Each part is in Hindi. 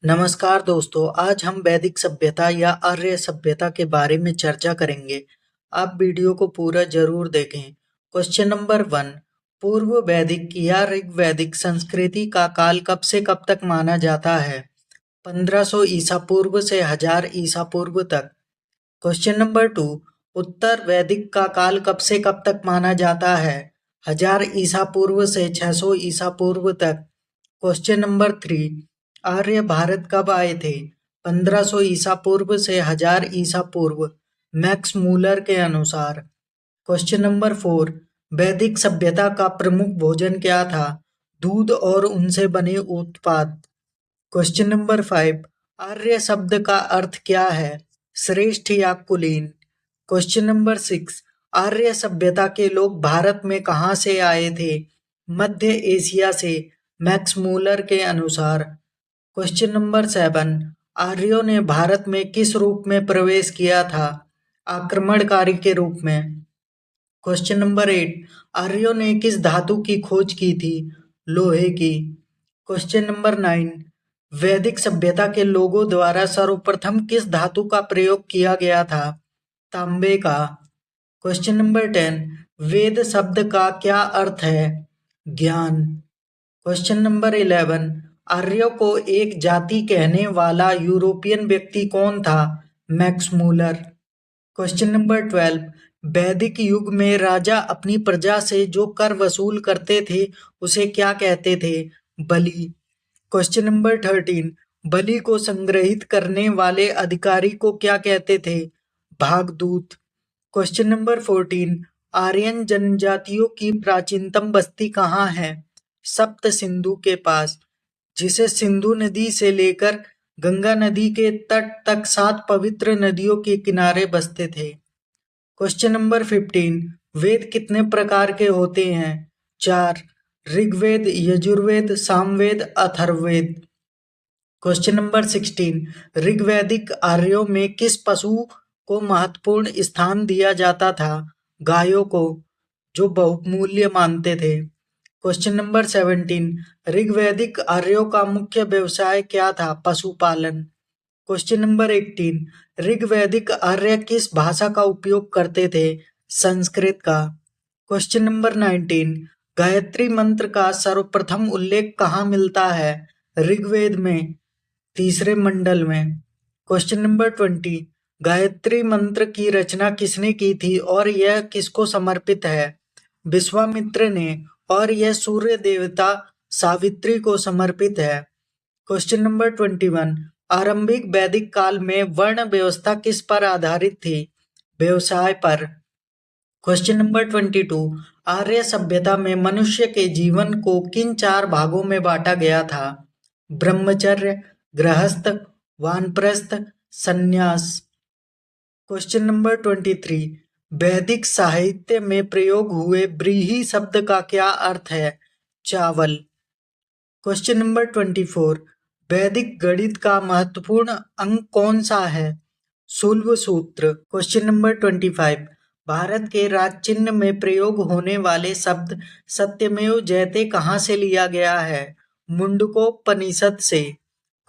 नमस्कार दोस्तों, आज हम वैदिक सभ्यता या आर्य सभ्यता के बारे में चर्चा करेंगे। आप वीडियो को पूरा जरूर देखें। Question number 1। पूर्व वैदिक या ऋग्वैदिक संस्कृति का काल कब से कब तक माना जाता है? 1500 ईसा पूर्व से 1000 ईसा पूर्व तक। Question number 2। उत्तर वैदिक का काल कब से कब तक माना जाता है? 1000 ईसा पूर्व से 600 ईसा पूर्व तक। Question number 3। आर्य भारत कब आए थे? 1500 ईसा पूर्व से 1000 ईसा पूर्व, मैक्स मूलर के अनुसार। Question number 4। वैदिक सभ्यता का प्रमुख भोजन क्या था? दूध और उनसे बने उत्पाद। Question number 5। आर्य शब्द का अर्थ क्या है? श्रेष्ठ या कुलीन। Question number 6। आर्य सभ्यता के लोग भारत में कहाँ से आए थे? मध्य एशिया से, मैक्स मूलर के अनुसार। Question number 7। आर्यों ने भारत में किस रूप में प्रवेश किया था? आक्रमणकारी के रूप में। Question number 8। आर्यों ने किस धातु की खोज की थी? लोहे की। Question number 9। वैदिक सभ्यता के लोगों द्वारा सर्वप्रथम किस धातु का प्रयोग किया गया था? तांबे का। Question number 10। वेद शब्द का क्या अर्थ है? ज्ञान। Question number 11। आर्यों को एक जाति कहने वाला यूरोपियन व्यक्ति कौन था? Max Muller. Question number 12। वैदिक युग में राजा अपनी प्रजा से जो कर वसूल करते थे उसे क्या कहते थे? बलि। Question number 13। बलि को संग्रहित करने वाले अधिकारी को क्या कहते थे? भागदूत। Question number 14। आर्यन जनजातियों की प्राचीनतम बस्ती कहाँ है? सप्त सिंधु के पास, जिसे सिंधु नदी से लेकर गंगा नदी के तट तक 7 पवित्र नदियों के किनारे बसते थे। Question number 15। वेद कितने प्रकार के होते हैं? 4। ऋग्वेद, यजुर्वेद, सामवेद, अथर्ववेद। Question number 16। ऋग्वैदिक आर्यों में किस पशु को महत्वपूर्ण स्थान दिया जाता था? गायों को, जो बहुमूल्य मानते थे। Question number 17। ऋग्वैदिक आर्यों का मुख्य व्यवसाय क्या था? पशुपालन। Question number 18। ऋग्वैदिक आर्य किस भाषा का उपयोग करते थे? संस्कृत का। Question number 19। गायत्री मंत्र का सर्वप्रथम उल्लेख कहाँ मिलता है? ऋग्वेद में, तीसरे मंडल में। Question number 20। गायत्री मंत्र की रचना किसने की थी और यह किसको समर्पित है? विश्वामित्र ने, और यह सूर्य देवता सावित्री को समर्पित है। Question number 21। आरंभिक वैदिक काल में वर्ण व्यवस्था किस पर आधारित थी? व्यवसाय पर। Question number 22। आर्य सभ्यता में मनुष्य के जीवन को किन 4 भागों में बांटा गया था? ब्रह्मचर्य, गृहस्थ, वानप्रस्थ, संन्यास। Question number 23। वैदिक साहित्य में प्रयोग हुए व्रीहि शब्द का क्या अर्थ है? चावल। Question number 24। वैदिक गणित का महत्वपूर्ण अंग कौन सा है? शूल्ब सूत्र। Question number 25। भारत के राज चिन्ह में प्रयोग होने वाले शब्द सत्यमेव जयते कहाँ से लिया गया है? मुंडकोपनिषद से।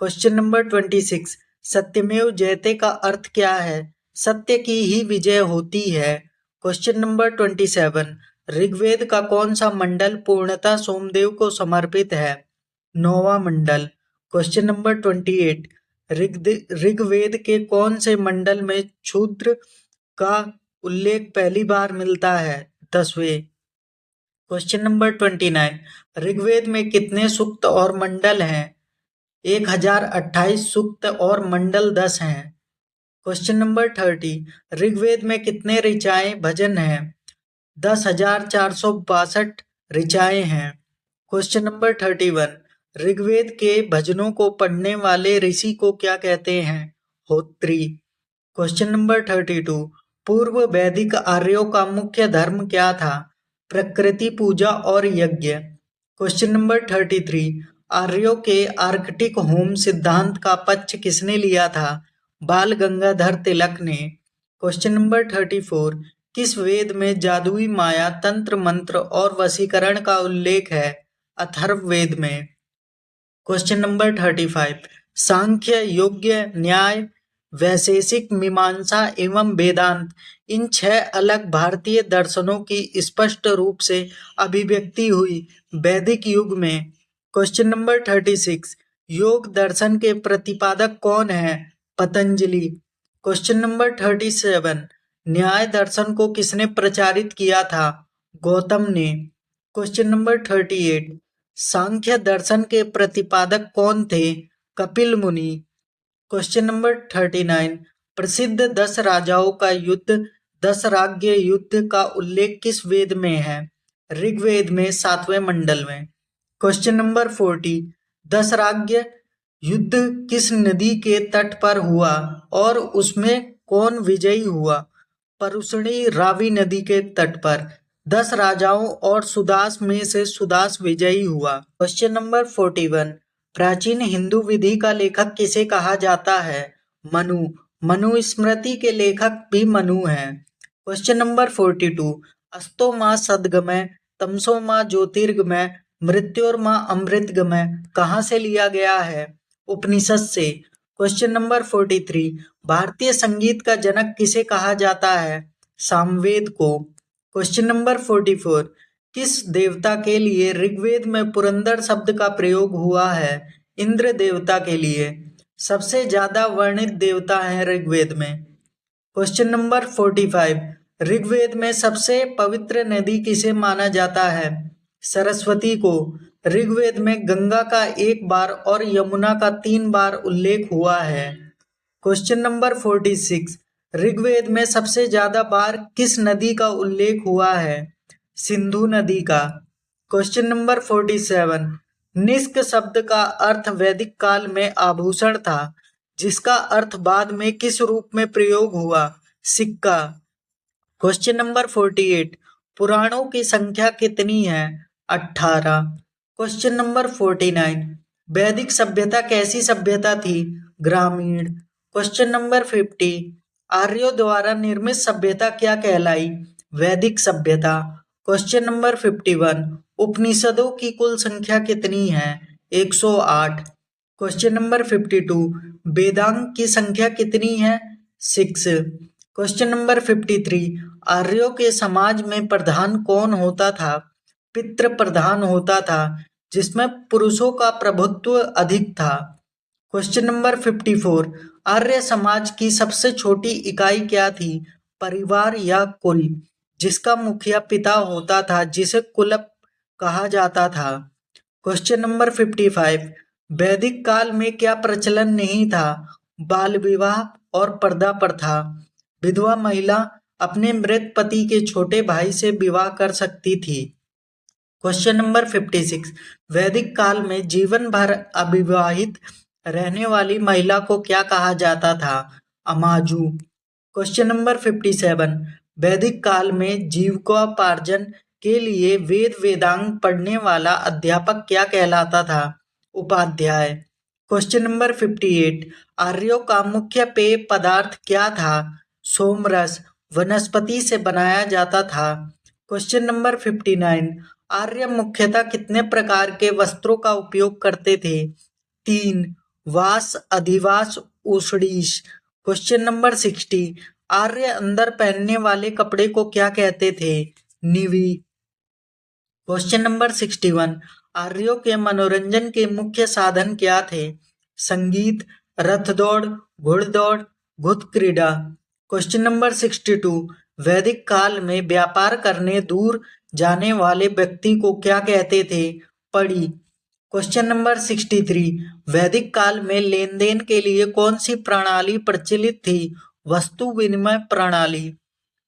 Question number 26। सत्यमेव जयते का अर्थ क्या है? सत्य की ही विजय होती है। Question number 27। ऋग्वेद का कौन सा मंडल पूर्णतः सोमदेव को समर्पित है? 9वां मंडल। Question number 28। ऋग्वेद के कौन से मंडल में क्षुद्र का उल्लेख पहली बार मिलता है? 10वें। Question number 29। ऋग्वेद में कितने सूक्त और मंडल हैं? 1028 सूक्त और मंडल 10 हैं। Question number 30। ऋग्वेद में कितने ऋचाएं भजन हैं? 10,462 ऋचाएं हैं। Question number 31। ऋग्वेद के भजनों को पढ़ने वाले ऋषि को क्या कहते हैं? होत्री। Question number 32। पूर्व वैदिक आर्यों का मुख्य धर्म क्या था? प्रकृति पूजा और यज्ञ। Question number 33। आर्यों के आर्कटिक होम सिद्धांत का पक्ष किसने लिया था? बाल गंगाधर तिलक ने। Question number 34। किस वेद में जादुई माया, तंत्र मंत्र और वशीकरण का उल्लेख है? अथर्ववेद में। Question number 35। सांख्य, योग्य, न्याय, वैशेषिक, मीमांसा एवं वेदांत। इन 6 अलग भारतीय दर्शनों की स्पष्ट रूप से अभिव्यक्ति हुई वैदिक युग में। क्वेश्चन नंबर 36, योग दर्शन के प्रतिपादक कौन है? पतंजलि। क्वेश्चन नंबर 37, न्याय दर्शन को किसने प्रचारित किया था? गौतम ने। क्वेश्चन नंबर 38, सांख्य दर्शन के प्रतिपादक कौन थे? कपिल मुनि। क्वेश्चन नंबर 39, प्रसिद्ध 10 राजाओं का युद्ध, 10 राज्य युद्ध का उल्लेख किस वेद में है? ऋग्वेद में 7वें मंडल में। क्वेश्चन नंबर 40, 10 राज्य युद्ध किस नदी के तट पर हुआ और उसमें कौन विजयी हुआ? परुशनी रावी नदी के तट पर। 10 राजाओं और सुदास में से सुदास विजयी हुआ। क्वेश्चन नंबर 41, प्राचीन हिंदू विधि का लेखक किसे कहा जाता है? मनु। मनुस्मृति के लेखक भी मनु हैं। क्वेश्चन नंबर 42, अस्तो माँ सद्गमय, तमसो माँ ज्योतिर्गमय, मृत्योर्मा अमृतगमय कहाँ से लिया गया है? उपनिषद से। क्वेश्चन नंबर 43, भारतीय संगीत का जनक किसे कहा जाता है? सामवेद को। क्वेश्चन नंबर 44, किस देवता के लिए ऋग्वेद में पुरंदर शब्द का प्रयोग हुआ है? इंद्र देवता के लिए। सबसे ज्यादा वर्णित देवता है ऋग्वेद में। क्वेश्चन नंबर 45, ऋग्वेद में सबसे पवित्र नदी किसे माना जाता है? सरस्वती को। ऋग्वेद में गंगा का 1 बार और यमुना का 3 बार उल्लेख हुआ है। क्वेश्चन नंबर 46, ऋग्वेद में सबसे ज्यादा बार किस नदी का उल्लेख हुआ है? सिंधु नदी का। क्वेश्चन नंबर 47, निष्क शब्द का अर्थ वैदिक काल में आभूषण था, जिसका अर्थ बाद में किस रूप में प्रयोग हुआ? सिक्का। क्वेश्चन नंबर 48, पुराणों की संख्या कितनी है? 18। क्वेश्चन नंबर 49, वैदिक सभ्यता कैसी सभ्यता थी? ग्रामीण। क्वेश्चन नंबर 50, आर्यों द्वारा निर्मित सभ्यता क्या कहलाई? वैदिक सभ्यता। क्वेश्चन नंबर 51, उपनिषदों की कुल संख्या कितनी है? 108। क्वेश्चन नंबर 52, वेदांग की संख्या कितनी है? 6। क्वेश्चन नंबर 53, आर्यों के समाज में प्रधान कौन होता था? पितृ प्रधान होता था, जिसमें पुरुषों का प्रभुत्व अधिक था। क्वेश्चन नंबर 54, आर्य समाज की सबसे छोटी इकाई क्या थी? परिवार या कुल, जिसका मुखिया पिता होता था, जिसे कुलप कहा जाता था। क्वेश्चन नंबर 55, वैदिक काल में क्या प्रचलन नहीं था? बाल विवाह और पर्दा प्रथा। विधवा महिला अपने मृत पति के छोटे भाई से विवाह कर सकती थी। क्वेश्चन नंबर 56, वैदिक काल में जीवन भर अविवाहित रहने वाली महिला को क्या कहा जाता था? अमाजू। क्वेश्चन नंबर 57, वैदिक काल में जीविकोपार्जन के लिए वेद वेदांग पढ़ने वाला अध्यापक क्या कहलाता था? उपाध्याय। क्वेश्चन नंबर 58, आर्यों का मुख्य पेय पदार्थ क्या था? सोमरस वनस्पति से बनाया जाता था। क्वेश्चन नंबर 59, आर्य मुख्यतः कितने प्रकार के वस्त्रों का उपयोग करते थे? 3, वास, अधिवास, उषडीश। क्वेश्चन नंबर 60, आर्य अंदर पहनने वाले कपड़े को क्या कहते थे? निवी। क्वेश्चन नंबर 61, आर्यों के मनोरंजन के मुख्य साधन क्या थे? संगीत, रथ दौड़, घुड़दौड़, गुद क्रीड़ा। क्वेश्चन नंबर 62, वैदिक काल में व्यापार करने दूर जाने वाले व्यक्ति को क्या कहते थे? पड़ी। क्वेश्चन नंबर 63, वैदिक काल में लेन देन के लिए कौन सी प्रणाली प्रचलित थी? वस्तु विनिमय प्रणाली।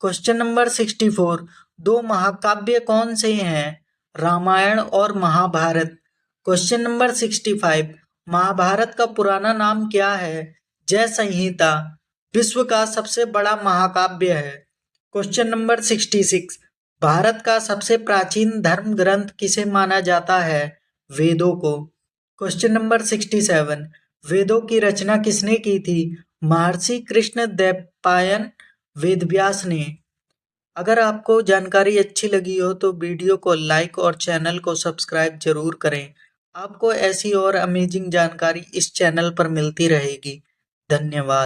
क्वेश्चन नंबर 64, 2 महाकाव्य कौन से हैं? रामायण और महाभारत। क्वेश्चन नंबर 65, महाभारत का पुराना नाम क्या है? जय संहिता। विश्व का सबसे बड़ा महाकाव्य है। क्वेश्चन नंबर 66, भारत का सबसे प्राचीन धर्म ग्रंथ किसे माना जाता है? वेदों को। क्वेश्चन नंबर 67, वेदों की रचना किसने की थी? महर्षि कृष्ण द्वैपायन वेदव्यास ने। अगर आपको जानकारी अच्छी लगी हो तो वीडियो को लाइक और चैनल को सब्सक्राइब जरूर करें। आपको ऐसी और अमेजिंग जानकारी इस चैनल पर मिलती रहेगी। धन्यवाद।